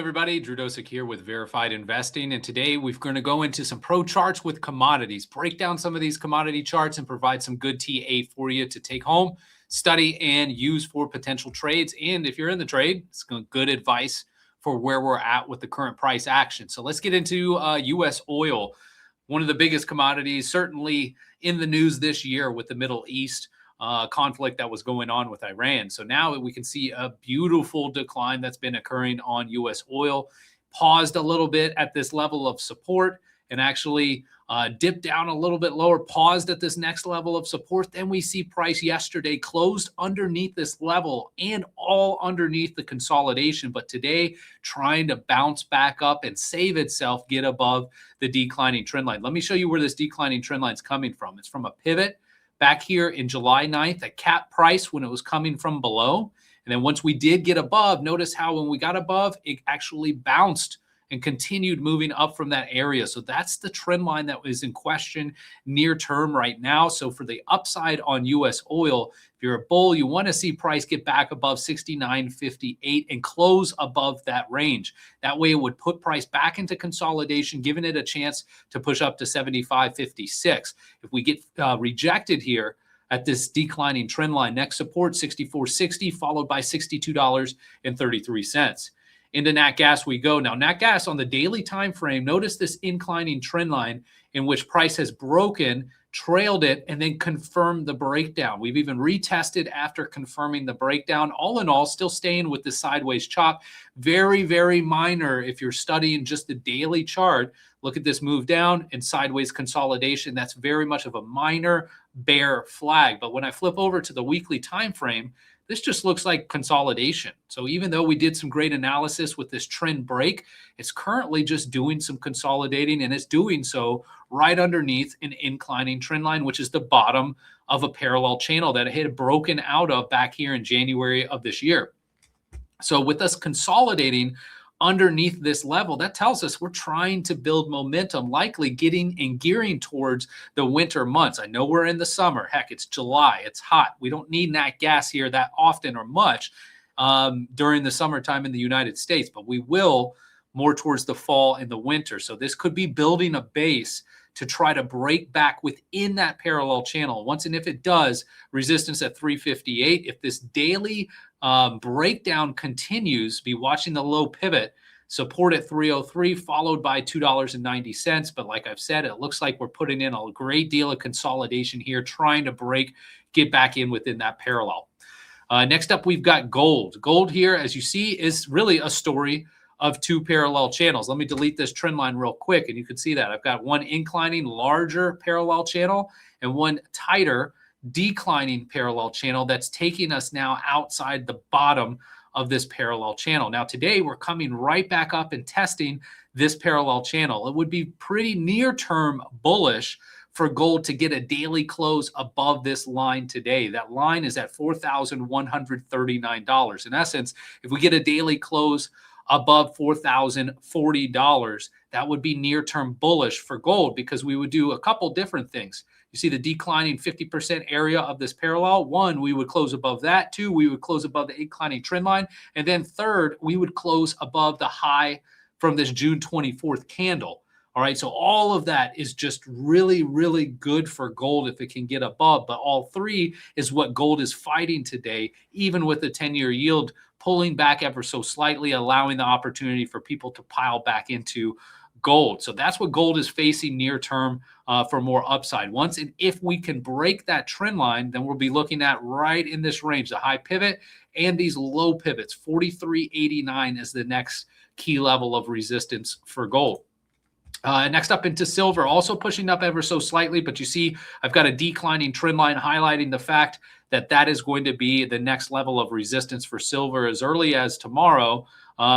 everybody. Drew Dosek here with Verified Investing. And today we're going to go into some pro charts with commodities, break down some of these commodity charts and provide some good TA for you to take home, study, and use for potential trades. And if you're in the trade, it's good advice for where we're at with the current price action. So let's get into U.S. oil, one of the biggest commodities, certainly in the news this year with the Middle East conflict that was going on with Iran. So now we can see a beautiful decline that's been occurring on U.S. oil, paused a little bit at this level of support and actually dipped down a little bit lower, paused at this next level of support. Then we see price yesterday closed underneath this level and all underneath the consolidation. But today, trying to bounce back up and save itself, get above the declining trend line. Let me show you where this declining trend line is coming from. It's from a pivot back here in July 9th, a cap price when it was coming from below. And then once we did get above, notice how when we got above, it actually bounced and continued moving up from that area. So that's the trend line that is in question near term right now. So for the upside on U.S. oil, if you're a bull, you want to see price get back above 69.58 and close above that range. That way it would put price back into consolidation, giving it a chance to push up to 75.56. If we get rejected here at this declining trend line, next support 64.60, followed by $62.33. Into nat gas we go. Now, nat gas on the daily time frame, notice this inclining trend line in which price has broken, trailed it, and then confirmed the breakdown. We've even retested after confirming the breakdown. All in all, still staying with the sideways chop. Very, very minor if you're studying just the daily chart. Look at this move down and sideways consolidation. That's very much of a minor bear flag. But when I flip over to the weekly time frame, this just looks like consolidation. So even though we did some great analysis with this trend break, it's currently just doing some consolidating, and it's doing so right underneath an inclining trend line, which is the bottom of a parallel channel that it had broken out of back here in January of this year. So with us consolidating underneath this level, that tells us we're trying to build momentum, likely getting and gearing towards the winter months. I know we're in the summer. Heck, it's July. It's hot. We don't need nat gas here that often or much during the summertime in the United States, but we will more towards the fall and the winter. So this could be building a base to try to break back within that parallel channel. Once and if it does, resistance at 358. If this daily breakdown continues, be watching the low pivot, support at 303, followed by $2.90. But like I've said, it looks like we're putting in a great deal of consolidation here, trying to break, get back in within that parallel. Next up, we've got gold. Gold here, as you see, is really a story of two parallel channels. Let me delete this trend line real quick, and you can see that. I've got one inclining, larger parallel channel and one tighter, declining parallel channel that's taking us now outside the bottom of this parallel channel. Now, today, we're coming right back up and testing this parallel channel. It would be pretty near-term bullish for gold to get a daily close above this line today. That line is at $4,139. In essence, if we get a daily close above $4,040, that would be near-term bullish for gold, because we would do a couple different things. You see the declining 50% area of this parallel. One, we would close above that. Two, we would close above the inclining trend line. And then third, we would close above the high from this June 24th candle. All right, so all of that is just really, really good for gold if it can get above. But all three is what gold is fighting today, even with the 10-year yield pulling back ever so slightly, allowing the opportunity for people to pile back into gold. So that's what gold is facing near term for more upside. Once and if we can break that trend line, then we'll be looking at right in this range, the high pivot and these low pivots. 43.89 is the next key level of resistance for gold. Next up into silver, also pushing up ever so slightly, but you see I've got a declining trend line highlighting the fact that that is going to be the next level of resistance for silver as early as tomorrow,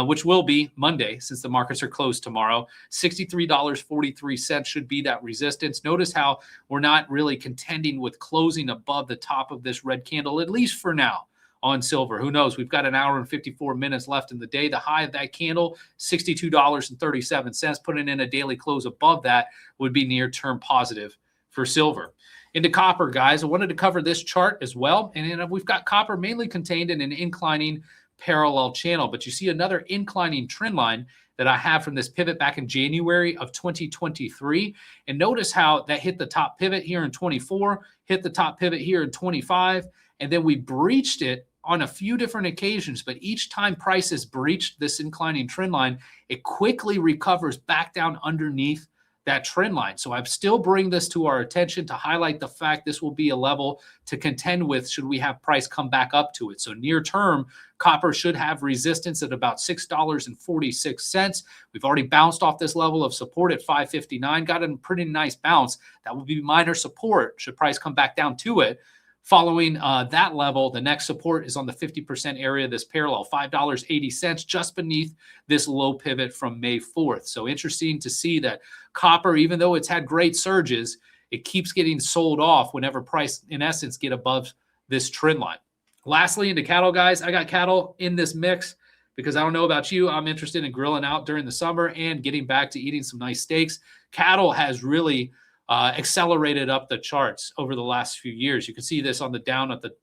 which will be Monday since the markets are closed tomorrow. $63.43 should be that resistance. Notice how we're not really contending with closing above the top of this red candle, at least for now. On silver, who knows? We've got an hour and 54 minutes left in the day. The high of that candle, $62.37. Putting in a daily close above that would be near-term positive for silver. Into copper, guys, I wanted to cover this chart as well. And we've got copper mainly contained in an inclining parallel channel. But you see another inclining trend line that I have from this pivot back in January of 2023. And notice how that hit the top pivot here in 24, hit the top pivot here in 25, and then we breached it on a few different occasions. But each time prices breached this inclining trend line, it quickly recovers back down underneath that trend line. So I'm still bringing this to our attention to highlight the fact this will be a level to contend with should we have price come back up to it. So near term, copper should have resistance at about $6.46. We've already bounced off this level of support at $5.59, got a pretty nice bounce. That will be minor support should price come back down to it. Following that level, the next support is on the 50% area of this parallel, $5.80, just beneath this low pivot from May 4th. So interesting to see that copper, even though it's had great surges, it keeps getting sold off whenever price, in essence, get above this trend line. Lastly, into cattle, guys, I got cattle in this mix because I don't know about you. I'm interested in grilling out during the summer and getting back to eating some nice steaks. Cattle has really accelerated up the charts over the last few years. You can see this on the down at the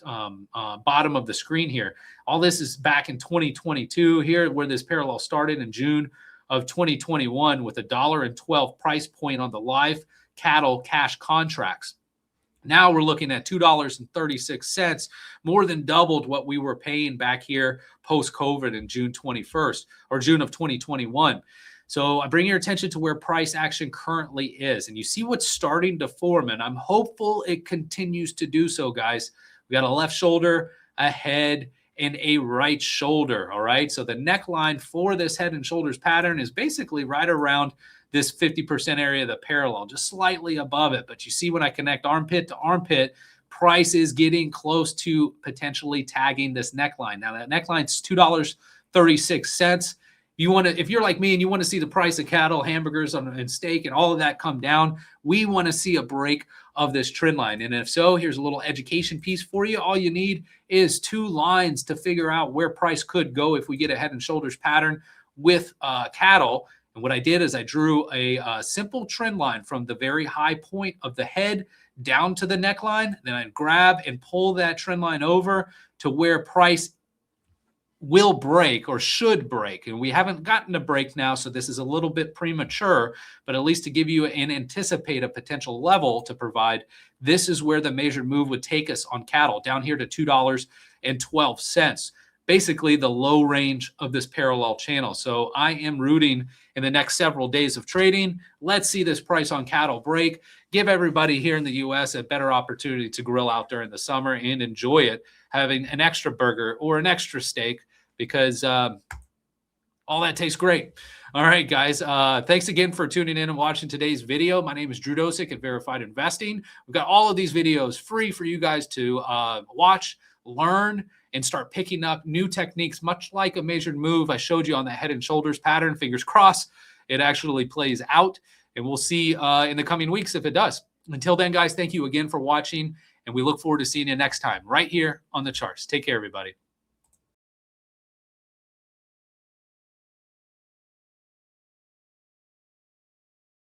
bottom of the screen here. All this is back in 2022 here, where this parallel started in June of 2021 with $1.12 price point on the live cattle cash contracts. Now we're looking at $2.36, more than doubled what we were paying back here post-COVID in June 21st or June of 2021. So I bring your attention to where price action currently is, and you see what's starting to form, and I'm hopeful it continues to do so, guys. We got a left shoulder, a head, and a right shoulder, all right? So the neckline for this head and shoulders pattern is basically right around this 50% area of the parallel, just slightly above it. But you see when I connect armpit to armpit, price is getting close to potentially tagging this neckline. Now that neckline's $2.36. If you're like me and you want to see the price of cattle, hamburgers, and steak and all of that come down, we want to see a break of this trend line. And if so, here's a little education piece for you. All you need is 2 lines to figure out where price could go if we get a head and shoulders pattern with cattle. And what I did is I drew a simple trend line from the very high point of the head down to the neckline. Then I grab and pull that trend line over to where price will break or should break. And we haven't gotten a break now, so this is a little bit premature, but at least to give you and anticipate a potential level to provide, this is where the measured move would take us on cattle, down here to $2.12. Basically the low range of this parallel channel. So I am rooting in the next several days of trading. Let's see this price on cattle break. Give everybody here in the US a better opportunity to grill out during the summer and enjoy it, having an extra burger or an extra steak, because all that tastes great. All right, guys. Thanks again for tuning in and watching today's video. My name is Drew Dosek at Verified Investing. We've got all of these videos free for you guys to watch, learn, and start picking up new techniques, much like a measured move I showed you on the head and shoulders pattern. Fingers crossed it actually plays out, and we'll see in the coming weeks if it does. Until then, guys, thank you again for watching, and we look forward to seeing you next time right here on the charts. Take care, everybody.